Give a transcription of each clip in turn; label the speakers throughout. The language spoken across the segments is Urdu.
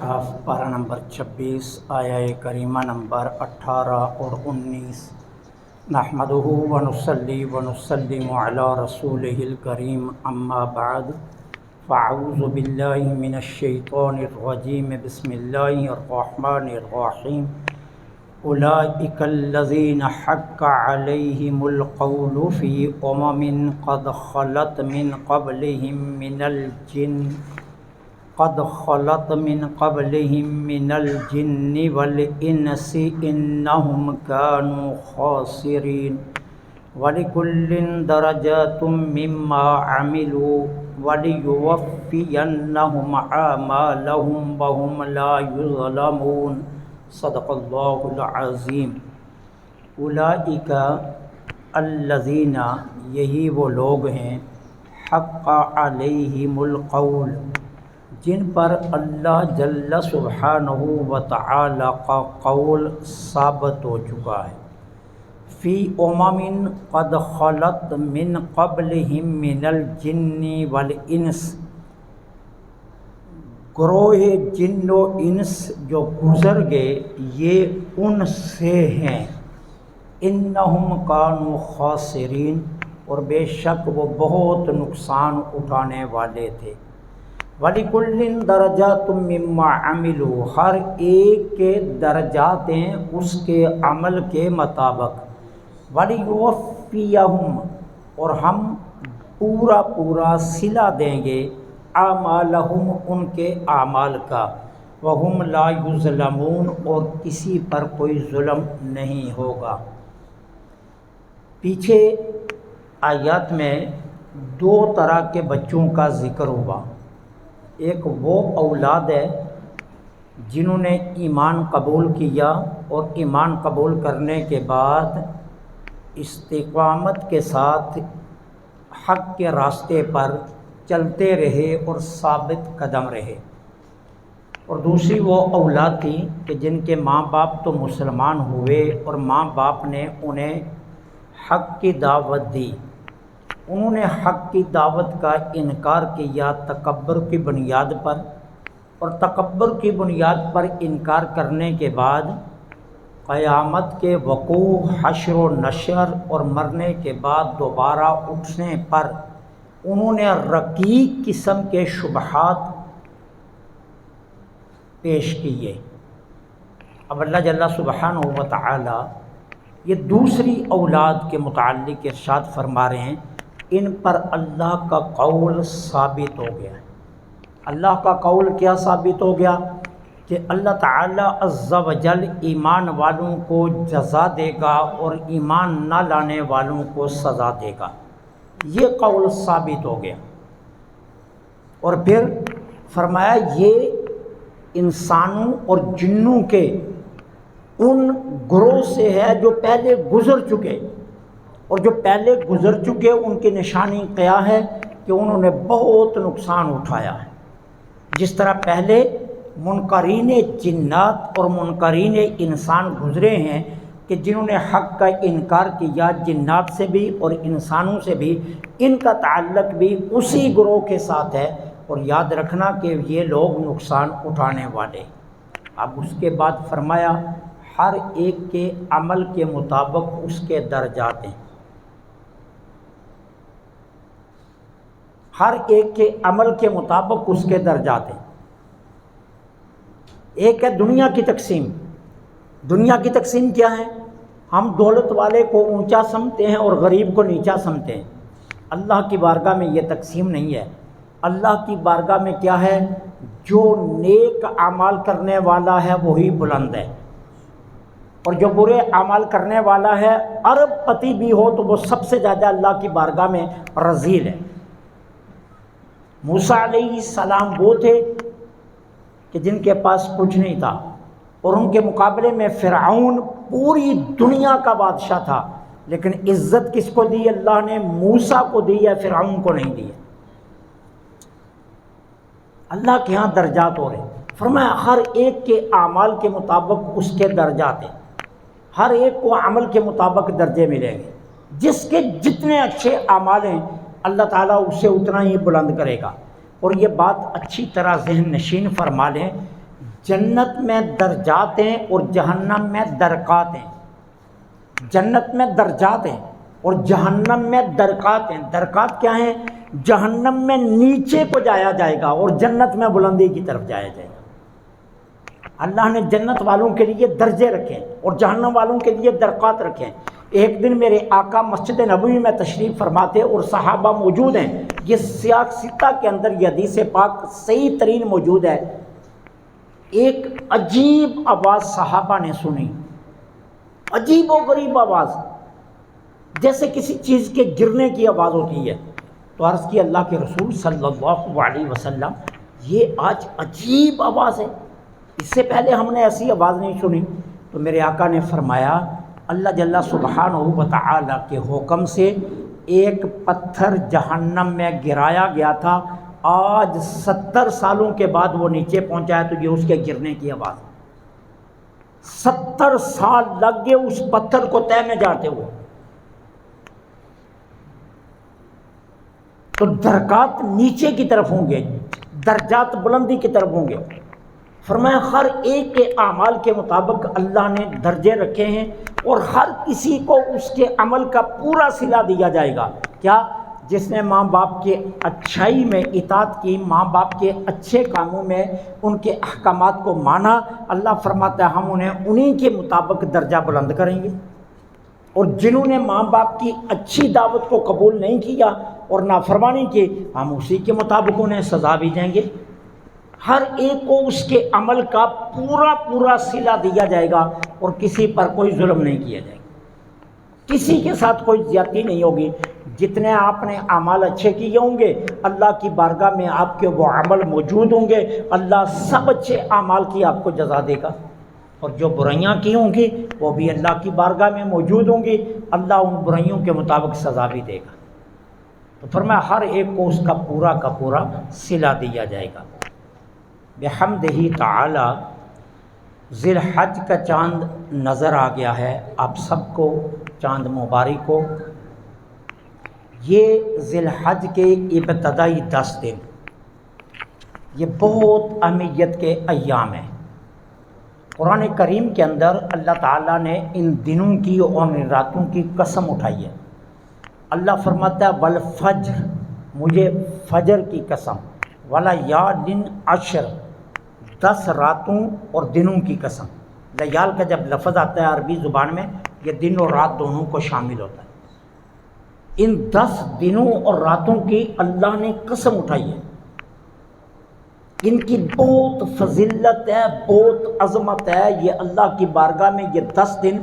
Speaker 1: کہف پارہ نمبر 26 آیہ کریمہ نمبر 18 اور 19۔ نحمدہ ونصلی ونسلم علی رسولہ الکریم، اما بعد، فاعوذ باللہ من الشیطان الرجیم، بسم اللہ الرحمن الرحیم۔ اولئک الذین حق علیہم القول فی قد خلت من قبلہم من الجن والانس انہم کانوا خاسرین۔ وَلِكُلٍّ دَرَجَاتٌ مِّمَّا عَمِلُوا وَلِيُوَفِّيَنَّهُمْ أَعْمَالَهُمْ وَهُمْ لَا يُظْلَمُونَ۔ صدق اللہ العظیم۔ اولئک الذین، یہی وہ لوگ ہیں، حق علیہم القول، جن پر اللہ جل سبحانہ و تعالی کا قول ثابت ہو چکا ہے، فی قد خلت من قبلہم من الجن والانس، گروہ جن و انس جو گزر گئے یہ ان سے ہیں، انہم کانوا خاسرین، اور بے شک وہ بہت نقصان اٹھانے والے تھے۔ وَلِكُلٍّ دَرَجَاتٌ مِّمَّا عَمِلُوا، ہر ایک کے درجات ہیں اس کے عمل کے مطابق۔ وَلِيُوَفِّيَهُمْ، اور ہم پورا صلہ دیں گے، اعمالہم، ان کے اعمال کا، وَهُمْ لَا يُظْلَمُونَ، اور کسی پر کوئی ظلم نہیں ہوگا۔ پیچھے آیات میں دو طرح کے بچوں کا ذکر ہوا۔ ایک وہ اولاد ہے جنہوں نے ایمان قبول کیا اور ایمان قبول کرنے کے بعد استقامت کے ساتھ حق کے راستے پر چلتے رہے اور ثابت قدم رہے، اور دوسری وہ اولاد تھی کہ جن کے ماں باپ تو مسلمان ہوئے اور ماں باپ نے انہیں حق کی دعوت دی، انہوں نے حق کی دعوت کا انکار کیا تکبر کی بنیاد پر، اور تکبر کی بنیاد پر انکار کرنے کے بعد قیامت کے وقوع، حشر و نشر اور مرنے کے بعد دوبارہ اٹھنے پر انہوں نے رقیق قسم کے شبہات پیش کیے۔ اب اللہ جل سبحانہ و تعالی یہ دوسری اولاد کے متعلق ارشاد فرما رہے ہیں، ان پر اللہ کا قول ثابت ہو گیا ہے۔ اللہ کا قول کیا ثابت ہو گیا؟ کہ اللہ تعالی عز و جل ایمان والوں کو جزا دے گا اور ایمان نہ لانے والوں کو سزا دے گا، یہ قول ثابت ہو گیا۔ اور پھر فرمایا یہ انسانوں اور جنوں کے ان گروہ سے ہے جو پہلے گزر چکے، اور جو پہلے گزر چکے ان کی نشانی کیا ہے کہ انہوں نے بہت نقصان اٹھایا ہے۔ جس طرح پہلے منکرین جنات اور منکرین انسان گزرے ہیں کہ جنہوں نے حق کا انکار کیا، جنات سے بھی اور انسانوں سے بھی، ان کا تعلق بھی اسی گروہ کے ساتھ ہے، اور یاد رکھنا کہ یہ لوگ نقصان اٹھانے والے۔ اب اس کے بعد فرمایا ہر ایک کے عمل کے مطابق اس کے درجات ہیں، ہر ایک کے عمل کے مطابق اس کے درجات ہیں۔ ایک ہے دنیا کی تقسیم۔ دنیا کی تقسیم کیا ہے؟ ہم دولت والے کو اونچا سمجھتے ہیں اور غریب کو نیچا سمجھتے ہیں۔ اللہ کی بارگاہ میں یہ تقسیم نہیں ہے۔ اللہ کی بارگاہ میں کیا ہے؟ جو نیک اعمال کرنے والا ہے وہی بلند ہے، اور جو برے اعمال کرنے والا ہے ارب پتی بھی ہو تو وہ سب سے زیادہ اللہ کی بارگاہ میں رذیل ہے۔ موسیٰ علیہ السلام وہ تھے کہ جن کے پاس کچھ نہیں تھا، اور ان کے مقابلے میں فرعون پوری دنیا کا بادشاہ تھا، لیکن عزت کس کو دی؟ اللہ نے موسیٰ کو دی ہے، فرعون کو نہیں دی ہے۔ اللہ کے ہاں درجات ہو رہے ہیں۔ فرمایا ہر ایک کے اعمال کے مطابق اس کے درجات ہیں، ہر ایک کو عمل کے مطابق درجے ملیں گے۔ جس کے جتنے اچھے اعمال ہیں اللہ تعالیٰ اسے اتنا ہی بلند کرے گا۔ اور یہ بات اچھی طرح ذہن نشین فرما لیں، جنت میں درجات ہیں اور جہنم میں درکات ہیں۔ جنت میں درجات ہیں اور جہنم میں درکات ہیں۔ درکات کیا ہیں؟ جہنم میں نیچے کو جایا جائے گا اور جنت میں بلندی کی طرف جایا جائے گا۔ اللہ نے جنت والوں کے لیے درجے رکھے ہیں اور جہنم والوں کے لیے درکات رکھے ہیں۔ ایک دن میرے آقا مسجد نبوی میں تشریف فرماتے اور صحابہ موجود ہیں۔ یہ سیاق ستہ کے اندر یہ حدیث پاک صحیح ترین موجود ہے۔ ایک عجیب آواز صحابہ نے سنی، عجیب و غریب آواز، جیسے کسی چیز کے گرنے کی آواز ہوتی ہے۔ تو عرض کی اللہ کے رسول صلی اللہ علیہ وسلم، یہ آج عجیب آواز ہے، اس سے پہلے ہم نے ایسی آواز نہیں سنی۔ تو میرے آقا نے فرمایا اللہ جل سبحانہ و تعالی کے حکم سے ایک پتھر جہنم میں گرایا گیا تھا، آج 70 سالوں کے بعد وہ نیچے پہنچا ہے، تو یہ اس کے گرنے کی آواز ہے۔ 70 سال لگ گئے اس پتھر کو تہ میں جاتے ہوئے۔ تو درکات نیچے کی طرف ہوں گے، درجات بلندی کی طرف ہوں گے۔ فرمایا ہر ایک کے اعمال کے مطابق اللہ نے درجے رکھے ہیں اور ہر کسی کو اس کے عمل کا پورا صلہ دیا جائے گا۔ کیا؟ جس نے ماں باپ کے اچھائی میں اطاعت کی، ماں باپ کے اچھے کاموں میں ان کے احکامات کو مانا، اللہ فرماتا ہے ہم انہیں انہی کے مطابق درجہ بلند کریں گے۔ اور جنہوں نے ماں باپ کی اچھی دعوت کو قبول نہیں کیا اور نافرمانی کی، ہم اسی کے مطابق انہیں سزا بھی دیں گے۔ ہر ایک کو اس کے عمل کا پورا صلہ دیا جائے گا اور کسی پر کوئی ظلم نہیں کیا جائے گا، کسی کے ساتھ کوئی زیادتی نہیں ہوگی۔ جتنے آپ نے اعمال اچھے کیے ہوں گے اللہ کی بارگاہ میں آپ کے وہ عمل موجود ہوں گے، اللہ سب اچھے اعمال کی آپ کو جزا دے گا، اور جو برائیاں کی ہوں گی وہ بھی اللہ کی بارگاہ میں موجود ہوں گی، اللہ ان برائیوں کے مطابق سزا بھی دے گا۔ تو فرمایا ہر ایک کو اس کا پورا صلہ دیا جائے گا۔ بحمدہ تعالی ذی الحج کا چاند نظر آ گیا ہے آپ سب کو، چاند مبارک کو۔ یہ ذی الحج کے ابتدائی 10 دن یہ بہت اہمیت کے ایام ہیں۔ قرآن کریم کے اندر اللہ تعالیٰ نے ان دنوں کی اور ان راتوں کی قسم اٹھائی ہے۔ اللہ فرماتا ہے والفجر، مجھے فجر کی قسم، ولیال عشر، 10 راتوں اور دنوں کی قسم۔ لیال کا جب لفظ آتا ہے عربی زبان میں یہ دن اور رات دونوں کو شامل ہوتا ہے۔ ان 10 دنوں اور راتوں کی اللہ نے قسم اٹھائی ہے، ان کی بہت فضیلت ہے، بہت عظمت ہے۔ یہ اللہ کی بارگاہ میں یہ 10 دن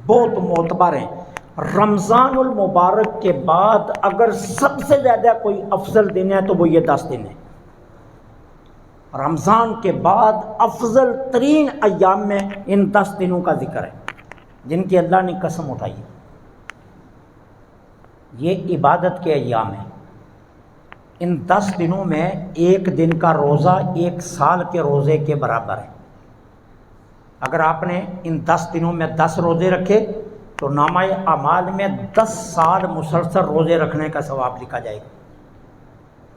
Speaker 1: بہت معتبر ہیں۔ رمضان المبارک کے بعد اگر سب سے زیادہ کوئی افضل دن ہے تو وہ یہ 10 دن ہیں۔ رمضان کے بعد افضل ترین ایام میں ان 10 دنوں کا ذکر ہے جن کی اللہ نے قسم اٹھائی ہے۔ یہ عبادت کے ایام ہیں۔ ان 10 دنوں میں ایک دن کا روزہ 1 سال کے روزے کے برابر ہے۔ اگر آپ نے ان 10 دنوں میں 10 روزے رکھے تو نامہ اعمال میں 10 سال مسلسل روزے رکھنے کا ثواب لکھا جائے گا۔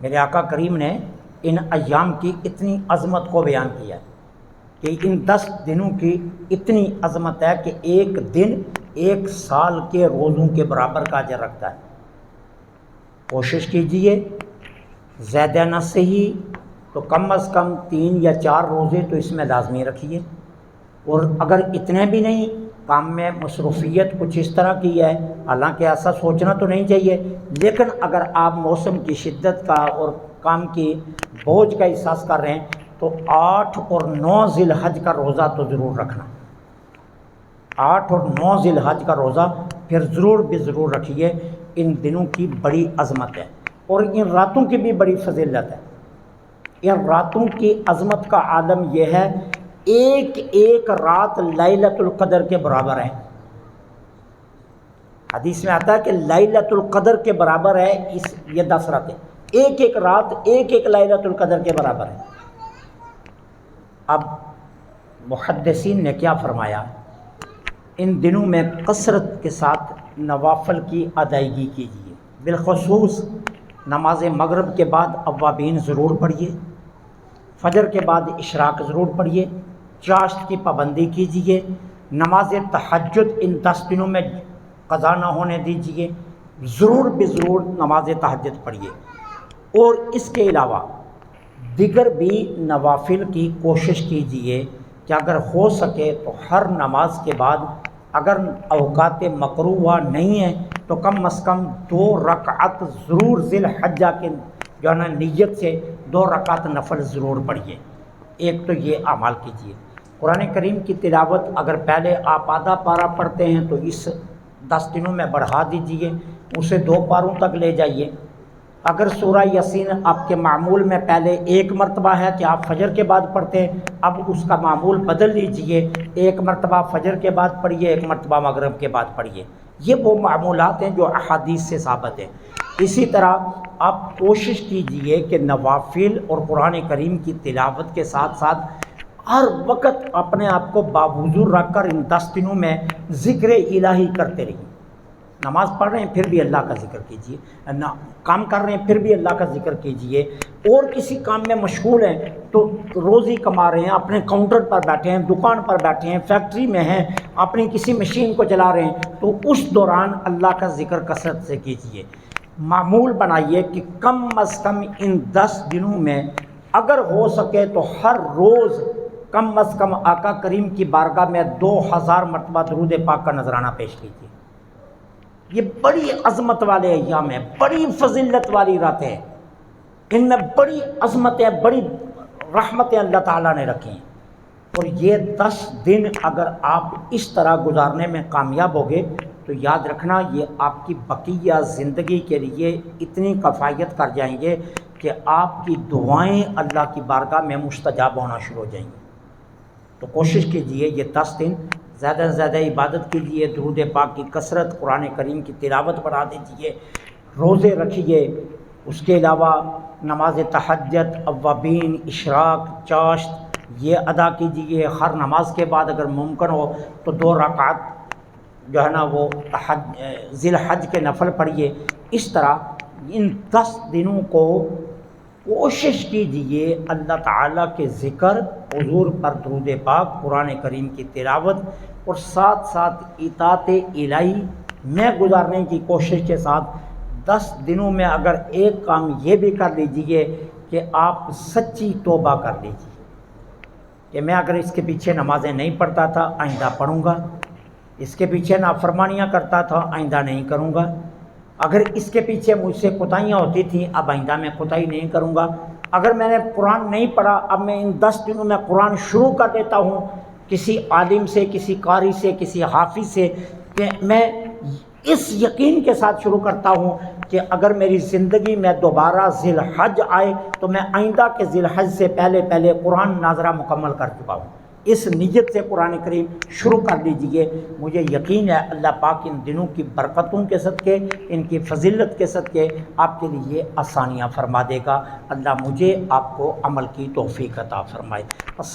Speaker 1: میرے آقا کریم نے ان ایام کی اتنی عظمت کو بیان کیا ہے کہ ان 10 دنوں کی اتنی عظمت ہے کہ ایک دن 1 سال کے روزوں کے برابر کا اجر رکھتا ہے۔ کوشش کیجئے زیادہ نہ صحیح تو کم از کم 3 یا 4 روزے تو اس میں لازمی رکھیے، اور اگر اتنے بھی نہیں، کام میں مصروفیت کچھ اس طرح کی ہے، حالانکہ ایسا سوچنا تو نہیں چاہیے، لیکن اگر آپ موسم کی شدت کا اور کام کی بوجھ کا احساس کر رہے ہیں تو 8 اور 9 ذی الحج کا روزہ تو ضرور رکھنا۔ 8 اور 9 ذی الحج کا روزہ پھر ضرور بھی ضرور رکھیے۔ ان دنوں کی بڑی عظمت ہے اور ان راتوں کی بھی بڑی فضیلت ہے۔ ان راتوں کی عظمت کا عالم یہ ہے، ایک رات لیلۃ القدر کے برابر ہے۔ حدیث میں آتا ہے کہ لیلۃ القدر کے برابر ہے یہ 10 راتیں، ایک رات ایک لیلۃ القدر کے برابر ہے۔ اب محدثین نے کیا فرمایا؟ ان دنوں میں کثرت کے ساتھ نوافل کی ادائیگی کیجیے، بالخصوص نماز مغرب کے بعد اوابین ضرور پڑھیے، فجر کے بعد اشراق ضرور پڑھیے، چاشت کی پابندی کیجیے، نماز تہجد ان 10 دنوں میں قضا نہ ہونے دیجیے، ضرور بضرور نماز تہجد پڑھیے۔ اور اس کے علاوہ دیگر بھی نوافل کی کوشش کیجیے کہ اگر ہو سکے تو ہر نماز کے بعد، اگر اوقات مکروہ نہیں ہیں تو کم از کم 2 رکعت ضرور ذی الحجہ کے جو ہے نا نیت سے 2 رکعت نفل ضرور پڑھیے۔ ایک تو یہ اعمال کیجیے۔ قرآن کریم کی تلاوت اگر پہلے آپ آدھا پارہ پڑھتے ہیں تو اس 10 دنوں میں بڑھا دیجیے، اسے 2 پاروں تک لے جائیے۔ اگر سورہ یاسین آپ کے معمول میں پہلے 1 مرتبہ ہے کہ آپ فجر کے بعد پڑھتے ہیں، اب اس کا معمول بدل لیجئے، 1 مرتبہ فجر کے بعد پڑھیے، 1 مرتبہ مغرب کے بعد پڑھیے۔ یہ وہ معمولات ہیں جو احادیث سے ثابت ہیں۔ اسی طرح آپ کوشش کیجئے کہ نوافل اور قرآن کریم کی تلاوت کے ساتھ ساتھ ہر وقت اپنے آپ کو باوضو رکھ کر ان 10 دنوں میں ذکر الہی کرتے رہیے۔ نماز پڑھ رہے ہیں پھر بھی اللہ کا ذکر کیجیے، کام کر رہے ہیں پھر بھی اللہ کا ذکر کیجیے، اور کسی کام میں مشغول ہیں تو روزی کما رہے ہیں، اپنے کاؤنٹر پر بیٹھے ہیں، دکان پر بیٹھے ہیں، فیکٹری میں ہیں، اپنی کسی مشین کو چلا رہے ہیں تو اس دوران اللہ کا ذکر کثرت سے کیجیے۔ معمول بنائیے کہ کم از کم ان 10 دنوں میں اگر ہو سکے تو ہر روز کم از کم آقا کریم کی بارگاہ میں 2000 مرتبہ درود پاک کا نذرانہ پیش کیجیے۔ یہ بڑی عظمت والے ایام ہیں، بڑی فضیلت والی راتیں ہیں، ان میں بڑی عظمتیں، بڑی رحمتیں اللہ تعالیٰ نے رکھی ہیں۔ اور یہ 10 دن اگر آپ اس طرح گزارنے میں کامیاب ہوگے تو یاد رکھنا یہ آپ کی بقیہ زندگی کے لیے اتنی کفایت کر جائیں گے کہ آپ کی دعائیں اللہ کی بارگاہ میں مستجاب ہونا شروع ہو جائیں گی۔ تو کوشش کیجئے یہ 10 دن زیادہ سے زیادہ عبادت کیجیے، درود پاک کی کثرت، قرآن کریم کی تلاوت بڑھا دیجیے، روزے رکھیے۔ اس کے علاوہ نماز تہجد، اوابین، اشراق، چاشت یہ ادا کیجیے۔ ہر نماز کے بعد اگر ممکن ہو تو 2 رکعت جو ہے نا وہ ذی الحج کے نفل پڑھیے۔ اس طرح ان 10 دنوں کو کوشش کیجئے اللہ تعالیٰ کے ذکر، حضور پر درود پاک، قرآن کریم کی تلاوت اور ساتھ ساتھ اطاعت الہی میں گزارنے کی کوشش کے ساتھ 10 دنوں میں اگر ایک کام یہ بھی کر لیجئے کہ آپ سچی توبہ کر لیجئے کہ میں اگر اس کے پیچھے نمازیں نہیں پڑھتا تھا آئندہ پڑھوں گا، اس کے پیچھے نافرمانیاں کرتا تھا آئندہ نہیں کروں گا، اگر اس کے پیچھے مجھ سے کوتاہیاں ہوتی تھیں اب آئندہ میں کوتاہی نہیں کروں گا، اگر میں نے قرآن نہیں پڑھا اب میں ان 10 دنوں میں قرآن شروع کر دیتا ہوں کسی عالم سے، کسی قاری سے، کسی حافظ سے، کہ میں اس یقین کے ساتھ شروع کرتا ہوں کہ اگر میری زندگی میں دوبارہ ذی الحج آئے تو میں آئندہ کے ذی الحج سے پہلے پہلے قرآن ناظرہ مکمل کر چکا ہوں۔ اس نیت سے قرآن کریم شروع کر لیجئے۔ مجھے یقین ہے اللہ پاک ان دنوں کی برکتوں کے صدقے، ان کی فضیلت کے صدقے آپ کے لیے آسانیاں فرما دے گا۔ اللہ مجھے آپ کو عمل کی توفیق عطا فرمائے۔